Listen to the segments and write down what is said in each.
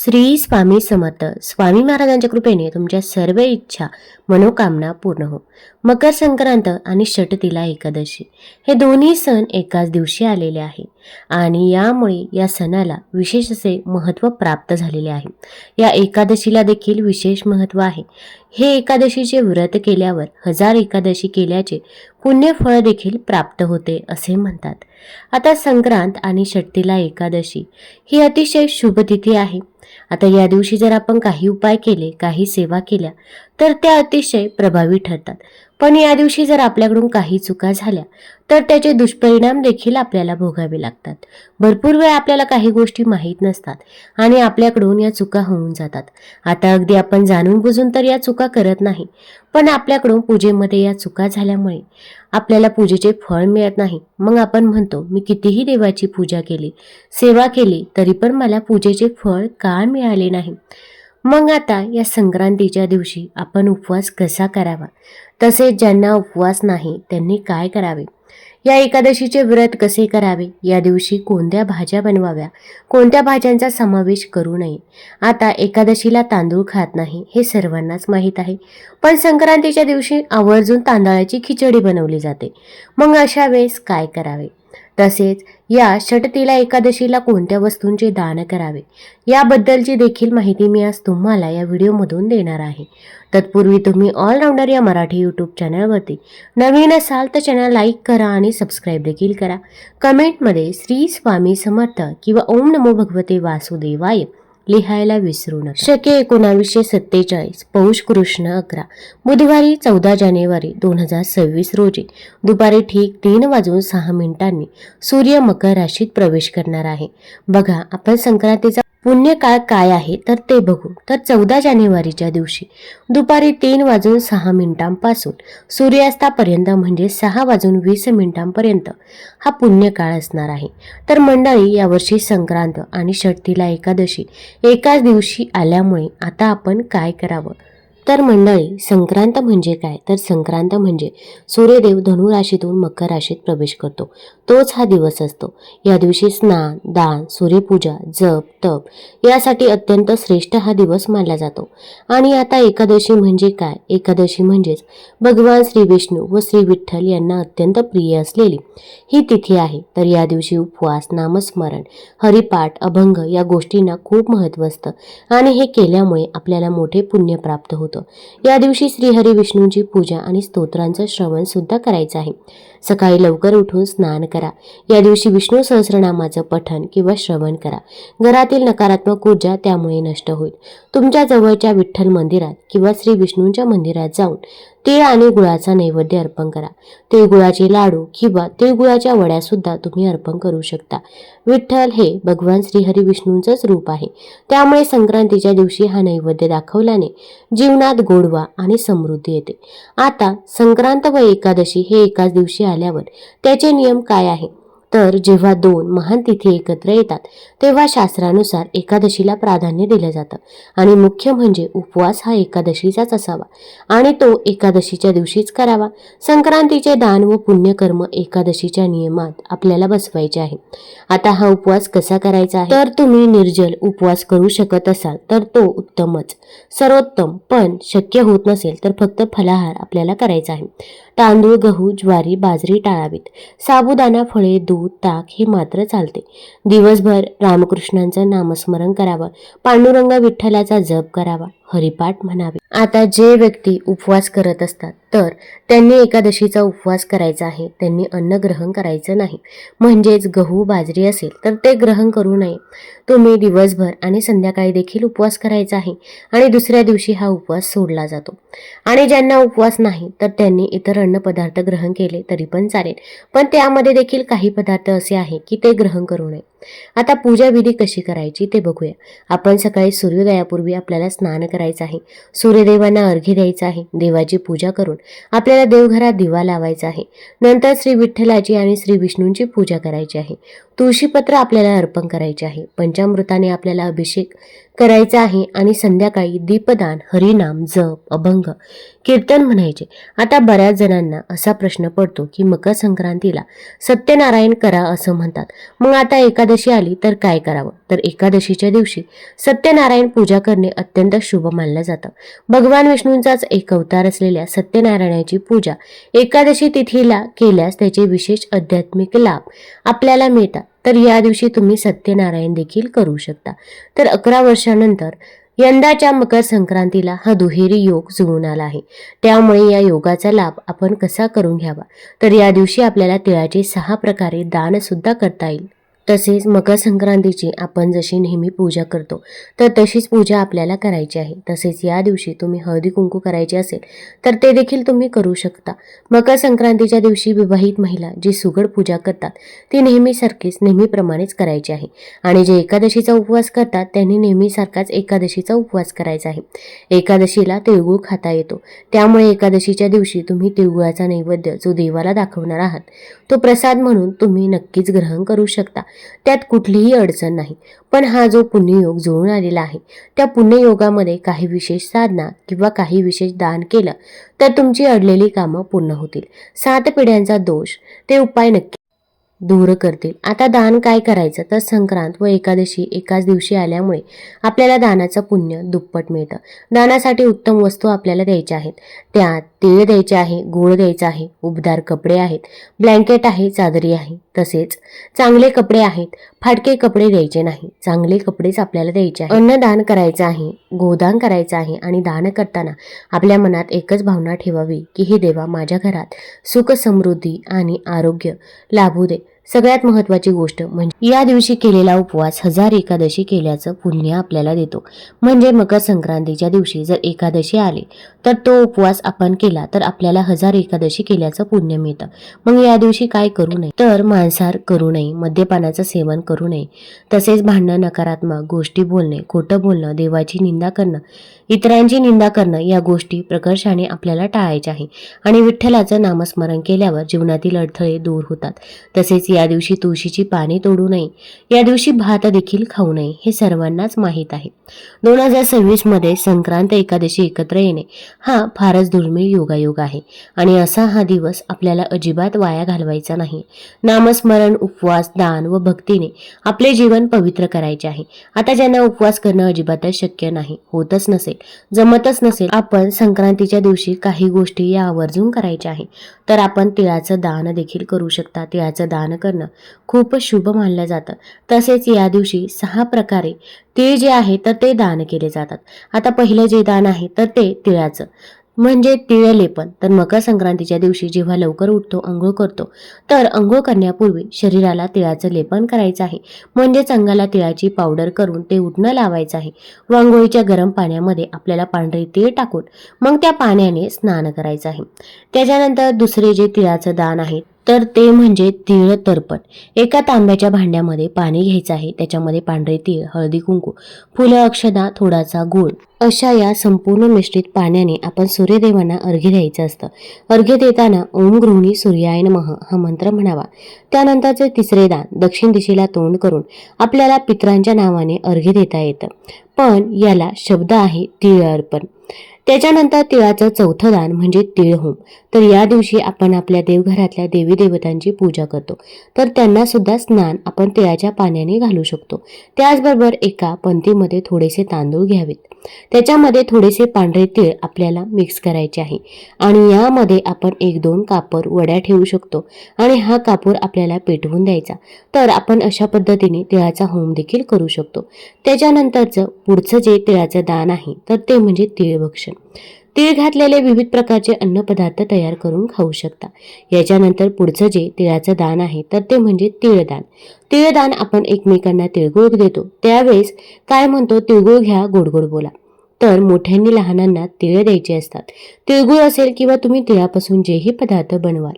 श्री स्वामी समर्थ. स्वामी महाराजांच्या कृपेने तुमच्या सर्व इच्छा मनोकामना पूर्ण हो. मकर संक्रांत आणि षटतिला एकादशी हे दोन्ही सण एकाच दिवशी आलेले आहे आणि यामुळे या सणाला विशेष असे महत्त्व प्राप्त झालेले आहे. या एकादशीला देखील विशेष महत्त्व आहे. हे एकादशीचे व्रत केल्यावर 1000 एकादशी केल्याचे पुण्यफळ देखील प्राप्त होते असे म्हणतात. आता संक्रांत आणि षटतिला एकादशी ही अतिशय शुभ तिथी आहे. आता या दिवशी जर आपण काही उपाय केले, काही सेवा केल्या तर त्या अतिशय प्रभावी ठरतात. पण या दिवशी जर आपल्याकडून काही चुका झाल्या तर त्याचे दुष्परिणाम देखील आपल्याला भोगावे लागतात. भरपूर वेळ आपल्याला काही गोष्टी माहीत नसतात आणि आपल्याकडून या चुका होऊन जातात. आता अगदी आपण जाणून बुजून तर या चुका करत नाही, पण आपल्याकडून पूजेमध्ये या चुका झाल्यामुळे आपल्याला पूजेचे फळ मिळत नाही. मग आपण म्हणतो, मी कितीही देवाची पूजा केली, सेवा केली, तरी पण मला पूजेचे फळ का मिळाले नाही. मग आता या संक्रांतीच्या दिवशी आपण उपवास कसा करावा, तसेच ज्यांना उपवास नाही त्यांनी काय करावे, या एकादशीचे व्रत कसे करावे, या दिवशी कोणत्या भाज्या बनवाव्या, कोणत्या भाज्यांचा समावेश करू नये. आता एकादशीला तांदूळ खात नाही हे सर्वांनाच माहीत आहे, पण संक्रांतीच्या दिवशी आवर्जून तांदळाची खिचडी बनवली जाते. मग अशा वेळेस काय करावे, तसेच या षटतिला एकादशीला कोणत्या वस्तूंचे दान करावे, याबद्दलची देखील माहिती मी आज तुम्हाला या व्हिडिओमधून देणार आहे. तत्पूर्वी तुम्ही ऑलराऊंडर या मराठी यूट्यूब चॅनलवरती नवीन असाल तर चॅनल लाईक करा आणि सबस्क्राईब देखील करा. कमेंटमध्ये श्री स्वामी समर्थ किंवा ओम नमो भगवते वासुदेवाय लिहायला विसरू नका. शके 1947 पौष कृष्ण 11 बुधवारी 14 जानेवारी 2026 रोजी दुपारी ठीक 3:06 सूर्य मकर राशीत प्रवेश करणार आहे. बघा, आपण संक्रांतीचा पुण्यकाळ काय आहे तर ते बघू. तर 14 जानेवारीच्या दिवशी दुपारी 3:06 पासून सूर्यास्तापर्यंत म्हणजे 6:20 हा पुण्यकाळ असणार आहे. तर मंडळी, यावर्षी संक्रांत आणि षटतिला एकादशी एकाच दिवशी आल्यामुळे आता आपण काय करावं. तर मंडळी, संक्रांत म्हणजे काय, तर संक्रांत म्हणजे सूर्यदेव धनु राशीतून मकर राशीत प्रवेश करतो, तोच हा दिवस असतो. या दिवशी स्नान, दान, सूर्यपूजा, जप, तप यासाठी अत्यंत श्रेष्ठ हा दिवस मानला जातो. आणि आता एकादशी म्हणजे काय, एकादशी म्हणजेच भगवान श्री विष्णू व श्री विठ्ठल यांना अत्यंत प्रिय असलेली ही तिथी आहे. तर या दिवशी उपवास, नामस्मरण, हरिपाठ, अभंग या गोष्टींना खूप महत्त्व असतं आणि हे केल्यामुळे आपल्याला मोठे पुण्य प्राप्त होतं. या दिवशी श्रीहरी विष्णूंची पूजा आणि स्तोत्रांचं श्रवण सुद्धा करायचं आहे. सकाळी लवकर उठून स्नान करा. या दिवशी विष्णू सहस्रनामाचं पठण किंवा श्रवण करा. घरातील नकारात्मक ऊर्जा त्यामुळे नष्ट होईल. तुमच्या जवळच्या विठ्ठल मंदिरात किंवा श्री विष्णूंच्या मंदिरात जाऊन तीळ आणि गुळाचा नैवेद्य अर्पण करा. तिळगुळाचे लाडू किंवा तिळगुळाच्या वड्या सुद्धा तुम्ही अर्पण करू शकता. विठ्ठल हे भगवान श्रीहरी विष्णूंचंच रूप आहे, त्यामुळे संक्रांतीच्या दिवशी हा नैवेद्य दाखवल्याने जीवनात गोडवा आणि समृद्धी येते. आता संक्रांत व एकादशी हे एकाच दिवशी आल्यावर त्याचे नियम काय आहे, तर जेव्हा 2 महान तिथी एकत्र येतात तेव्हा शास्त्रानुसार एकादशीला प्राधान्य दिलं जातं आणि मुख्य म्हणजे उपवास हा एकादशीचाच असावा आणि तो एकादशीच्या दिवशीच करावा. संक्रांतीचे दान व पुण्यकर्म एकादशीच्या नियमात आपल्याला बसवायचे आहे. आता हा उपवास कसा करायचा आहे, तर तुम्ही निर्जल उपवास करू शकत असाल तर तो उत्तमच, सर्वोत्तम. पण शक्य होत नसेल तर फक्त फलाहार आपल्याला करायचा आहे. तांदूळ, गहू, ज्वारी, बाजरी टाळावीत. साबुदाणा, फळे, दूध, ताक हे मात्र चालते. दिवसभर रामकृष्णांचं नामस्मरण करावं, पांडुरंग विठ्ठलाचा जप करावा, हरिपाठ म्हणावे. आता जे व्यक्ती उपवास करत असतात तर त्यांनी एकादशीचा उपवास करायचा आहे. त्यांनी अन्न ग्रहण करायचं नाही, म्हणजेच गहू, बाजरी असेल तर ते ग्रहण करू नये. तुम्ही दिवसभर आणि संध्याकाळी देखील उपवास करायचा आहे आणि दुसऱ्या दिवशी हा उपवास सोडला जातो. आणि ज्यांना उपवास नाही तर त्यांनी इतर अन्न पदार्थ ग्रहण केले तरी पण चालेल, पण त्यामध्ये देखील काही पदार्थ असे आहे की ते ग्रहण करू नये. आता पूजा विधी कशी करायची ते बघूया. आपण सकाळी सूर्योदयापूर्वी आपल्याला स्नान करायचं आहे, सूर्यदेवांना अर्घ्य द्यायचं आहे, देवाची पूजा करून आपल्याला देवघरात दिवा लावायचा आहे. नंतर श्री विठ्ठलाची आणि श्री विष्णूंची पूजा करायची आहे. तुळशीपत्र आपल्याला अर्पण करायचे आहे, पंचामृताने आपल्याला अभिषेक करायचा आहे आणि संध्याकाळी दीपदान, हरिनाम, जप, अभंग, कीर्तन म्हणायचे. आता बऱ्याच जणांना असा प्रश्न पडतो की मकर संक्रांतीला सत्यनारायण करा असं म्हणतात, मग आता एकादशी आली तर काय करावं? तर एकादशीच्या दिवशी सत्यनारायण पूजा करणे अत्यंत शुभ मानलं जातं. भगवान विष्णूंचाच एक अवतार असलेल्या सत्यनारायणाची पूजा एकादशी तिथीला केल्यास त्याचे विशेष आध्यात्मिक लाभ आपल्याला मिळतात. तर या दिवशी तुम्ही सत्यनारायण देखील करू शकता. तर 11 वर्षानंतर यंदाच्या मकर संक्रांतीला हा दुहेरी योग जुळून आला आहे. त्यामुळे या योगाचा लाभ आपण कसा करून घ्यावा? तर या दिवशी आपल्याला तिळाचे 6 प्रकारे दान सुद्धा करता येईल. तसेच मकर संक्रांतीची आपण जशी नेहमी पूजा करतो तर तशीच पूजा आपल्याला करायची आहे. तसेच या दिवशी तुम्ही हळदी कुंकू करायचे असेल तर ते देखील तुम्ही करू शकता. मकर संक्रांतीच्या दिवशी विवाहित महिला जी सुगड पूजा करतात ती नेहमीप्रमाणेच करायची आहे. आणि जे एकादशीचा उपवास करतात त्यांनी नेहमीसारखाच एकादशीचा उपवास करायचा आहे. एकादशीला तिळगुळ खाता येतो, त्यामुळे एकादशीच्या दिवशी तुम्ही तिळगुळाचा नैवेद्य जो देवाला दाखवणार आहात तो प्रसाद म्हणून तुम्ही नक्कीच ग्रहण करू शकता. त्यात कुठलीही अडचण नाही. पण हा जो पुण्ययोग जुळून आलेला आहे त्या पुण्ययोगामध्ये काही विशेष साधना किंवा काही विशेष दान केलं तर तुमची अडलेली कामं पूर्ण होतील. 7 पिढ्यांचा दोष ते उपाय नक्की दूर करतील. आता दान काय करायचं? तर संक्रांत व एकादशी एकाच दिवशी आल्यामुळे आपल्याला दानाचं पुण्य दुप्पट मिळतं. दानासाठी उत्तम वस्तू आपल्याला द्यायच्या आहेत. त्यात तीळ द्यायचे आहे, गूळ द्यायचा आहे, उबदार कपडे आहेत, ब्लँकेट आहे, चादरी आहे. तसेच चांगले कपडे आहेत, फाटके कपडे द्यायचे नाही, चांगले कपडेच आपल्याला द्यायचे आहे. अन्नदान करायचं आहे, गोदान करायचं आहे आणि दान करताना आपल्या मनात एकच भावना ठेवावी की हे देवा माझ्या घरात सुख, समृद्धी आणि आरोग्य लाभू दे. सगळ्यात महत्त्वाची गोष्ट म्हणजे या दिवशी केलेला उपवास 1000 एकादशी केल्याचं पुण्य आपल्याला देतो. म्हणजे मकर संक्रांतीच्या दिवशी जर एकादशी आली तर तो उपवास आपण केला तर आपल्याला 1000 एकादशी केल्याचं पुण्य मिळतं. मग या दिवशी काय करू नये? तर मांसाहार करू नये, मद्यपानाचं सेवन करू नये, तसेच भांडणं, नकारात्मक गोष्टी बोलणे, खोटं बोलणं, देवाची निंदा करणं, इतरांची निंदा करणं या गोष्टी प्रकर्षाने आपल्याला टाळायच्या आहे. आणि विठ्ठलाचं नामस्मरण केल्यावर जीवनातील अडथळे दूर होतात. तसेच या दिवशी तुळशीची पाने तोडू नये, या दिवशी भात देखील खाऊ नये, हे सर्वांनाच माहीत आहे. 2026 मध्ये संक्रांत एकादशी एकत्र येणे हा फारच दुर्मिळ योगायोग आहे आणि असा हा दिवस आपल्याला अजिबात वाया घालवायचा नाही. नामस्मरण, उपवास, दान व भक्तीने आपले जीवन पवित्र करायचे आहे. आता ज्यांना उपवास करणं अजिबातच शक्य नाही, होतच नसेल, जमतच नसेल, आपण संक्रांतीच्या दिवशी काही गोष्टी या आवर्जून करायच्या आहे. तर आपण तिळाचं दान देखील करू शकता. तिळाचं दान करणं खूप शुभ मानलं जातं. तसेच या दिवशी 6 प्रकारे तीळ जे आहे तर ते दान केले जातात. आता पहिलं जे दान आहे तर ते तिळाचं म्हणजे तिळ लेपन. तर मकर संक्रांतीच्या दिवशी जेव्हा लवकर उठतो, अंघोळ करतो, तर अंघोळ करण्यापूर्वी शरीराला तिळाचं लेपन करायचं आहे. म्हणजेच अंगाला तिळाची पावडर करून ते उठणं लावायचं आहे व अंघोळीच्या गरम पाण्यामध्ये आपल्याला पांढरे तीळ टाकून मग त्या पाण्याने स्नान करायचं आहे. त्याच्यानंतर दुसरे जे तिळाचं दान आहे तर ते म्हणजे तीळ तर्पण. एका तांब्याच्या भांड्यामध्ये पाणी घ्यायचं आहे, त्याच्यामध्ये पांढरे तीळ, हळदी कुंकू, फुलं, अक्षदा, थोडासा गूळ अशा या संपूर्ण मिश्रित पाण्याने आपण सूर्यदेवांना अर्घ्य द्यायचं असतं. अर्घ्य देताना ओम गृहिणी सूर्याय नमः हा मंत्र म्हणावा. त्यानंतरचे तिसरे दान, दक्षिण दिशेला तोंड करून आपल्याला पितरांच्या नावाने अर्घ्य देता येतं, पण याला शब्द आहे तीळ अर्पण. त्याच्यानंतर तिळाचं चौथं दान म्हणजे तीळ होम. तर या दिवशी आपण आपल्या देवघरातल्या देवी देवतांची पूजा करतो, तर त्यांना सुद्धा स्नान आपण तिळाच्या पाण्याने घालू शकतो. त्याचबरोबर एका पंतीमध्ये थोडेसे तांदूळ घ्यावेत, त्याच्यामध्ये थोडेसे पांढरे तीळ आपल्याला मिक्स करायचे आहे आणि यामध्ये आपण 1-2 कापूर वड्या ठेवू शकतो आणि हा कापूर आपल्याला पेटवून द्यायचा. तर आपण अशा पद्धतीने तिळाचा होम देखील करू शकतो. त्याच्यानंतरचं पुढचं जे तिळाचं दान आहे तर ते म्हणजे तीळ भक्षण. तीळ घातलेले विविध प्रकारचे अन्नपदार्थ तयार करून खाऊ शकता. याच्यानंतर पुढचं जे तिळाचं दान आहे तर ते म्हणजे तिळदान. तिळदान आपण एकमेकांना तिळगुळ देतो, त्यावेळेस काय म्हणतो, तिळगुळ घ्या, गोड गोड बोला. तर मोठ्यांनी लहानांना तिळ द्यायचे असतात. तिळगुळ असेल किंवा तुम्ही तिळापासून जेही पदार्थ बनवाल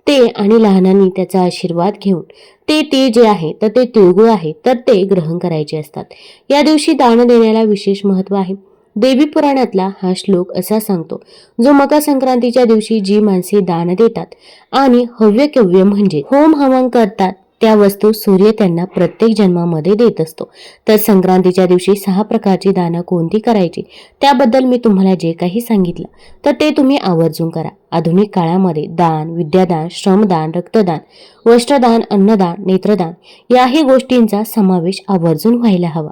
ते आणि लहानांनी त्याचा आशीर्वाद घेऊन ते तीळ जे आहे तर ते तिळगुळ आहे तर ते ग्रहण करायचे असतात. या दिवशी दान देण्याला विशेष महत्त्व आहे. देवी पुराणातला हा श्लोक असा सांगतो, जो मकर संक्रांतीच्या दिवशी जी माणसे दान देतात आणि हव्यकव्य म्हणजे होम हवन करतात त्या वस्तू सूर्य त्यांना प्रत्येक जन्मामध्ये देत असतो. तर संक्रांतीच्या दिवशी 6 प्रकारची दानं कोणती करायची त्याबद्दल मी तुम्हाला जे काही सांगितलं तर ते तुम्ही आवर्जून करा. आधुनिक काळामध्ये दान, विद्यादान, श्रमदान, रक्तदान, वस्त्रदान, अन्नदान, नेत्रदान याही गोष्टींचा समावेश आवर्जून व्हायला हवा.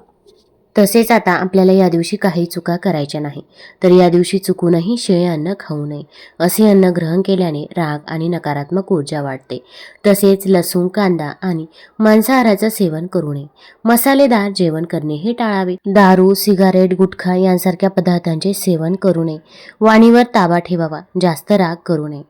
तसेच आता आपल्याला या दिवशी काही चुका करायच्या नाही. तर या दिवशी चुकूनही शिळे अन्न खाऊ नये. असे अन्न ग्रहण केल्याने राग आणि नकारात्मक ऊर्जा वाढते. तसेच लसूण, कांदा आणि मांसाहाराचं सेवन करू नये. मसालेदार जेवण करणेही टाळावे. दारू, सिगारेट, गुटखा यांसारख्या पदार्थांचे सेवन करू नये. वाणीवर ताबा ठेवावा. जास्त राग करू नये.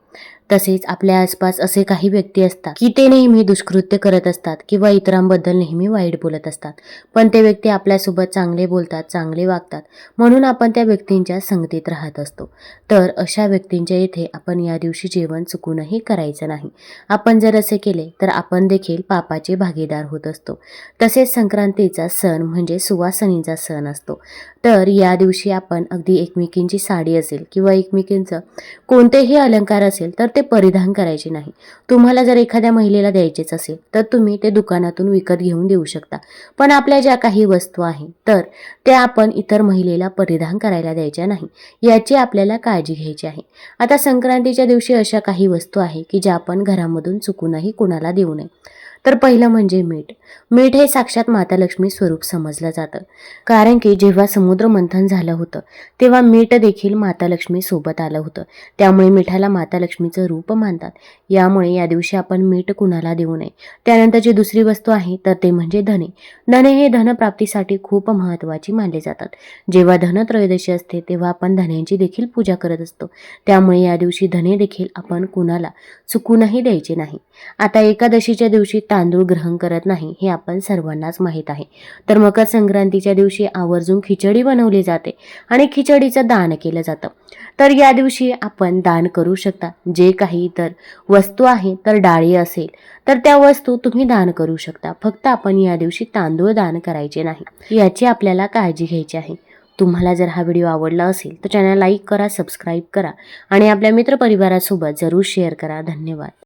तसेच आपल्या आसपास असे काही व्यक्ती असतात की ते नेहमी दुष्कृत्य करत असतात किंवा इतरांबद्दल नेहमी वाईट बोलत असतात. पण ते व्यक्ती आपल्यासोबत चांगले बोलतात, चांगले वागतात, म्हणून आपण त्या व्यक्तींच्या संगतीत राहत असतो. तर अशा व्यक्तींच्या इथे आपण या दिवशी जेवण चुकूनही करायचं नाही. आपण जर असे केले तर आपण देखील पापाचे भागीदार होत असतो. तसेच संक्रांतीचा सण म्हणजे सुवासिनीचा सण असतो. तर या दिवशी आपण अगदी एकमेकींची साडी असेल किंवा एकमेकींचं कोणतेही अलंकार असेल तर ते परिधान करायचे नाही. तुम्हाला जर एखाद्या महिलेला द्यायचेच असेल तर तुम्ही ते दुकानातून विकत घेऊन देऊ शकता. पण आपल्या ज्या काही वस्तू आहेत तर त्या आपण इतर महिलेला परिधान करायला द्यायच्या नाही. याची आपल्याला काळजी घ्यायची आहे. आता संक्रांतीच्या दिवशी अशा काही वस्तू आहे की ज्या आपण घरामधून चुकूनही कुणाला देऊ नये. तर पहिलं म्हणजे मीठ. मीठ हे साक्षात माता लक्ष्मी स्वरूप समजलं जातं. कारण की जेव्हा समुद्र मंथन झालं होतं तेव्हा मीठ देखील माता लक्ष्मी सोबत आलं होतं. त्यामुळे मिठाला माता लक्ष्मीचं रूप मानतात. यामुळे या दिवशी आपण मीठ कुणाला देऊ नये. त्यानंतरची दुसरी वस्तू आहे तर ते म्हणजे धने. धने हे धनप्राप्तीसाठी खूप महत्त्वाची मानले जातात. जेव्हा धनत्रयोदशी असते तेव्हा आपण धन्यांची देखील पूजा करत असतो. त्यामुळे या दिवशी धने देखील आपण कुणाला चुकूनही द्यायचे नाही. आता एकादशीच्या दिवशी तांदूळ ग्रहण करत नाही हे आपण सर्वांनाच माहीत आहे. तर मकर संक्रांतीच्या दिवशी आवर्जून खिचडी बनवली जाते आणि खिचडीचं दान केलं जातं. तर या दिवशी आपण दान करू शकता. जे काही इतर वस्तू आहे तर डाळी असेल तर त्या वस्तू तुम्ही दान करू शकता. फक्त आपण या दिवशी तांदूळ दान करायचे नाही. याची आपल्याला काळजी घ्यायची आहे. तुम्हाला जर हा व्हिडिओ आवडला असेल तर चॅनल लाईक करा, सबस्क्राईब करा आणि आपल्या मित्रपरिवारासोबत जरूर शेअर करा. धन्यवाद.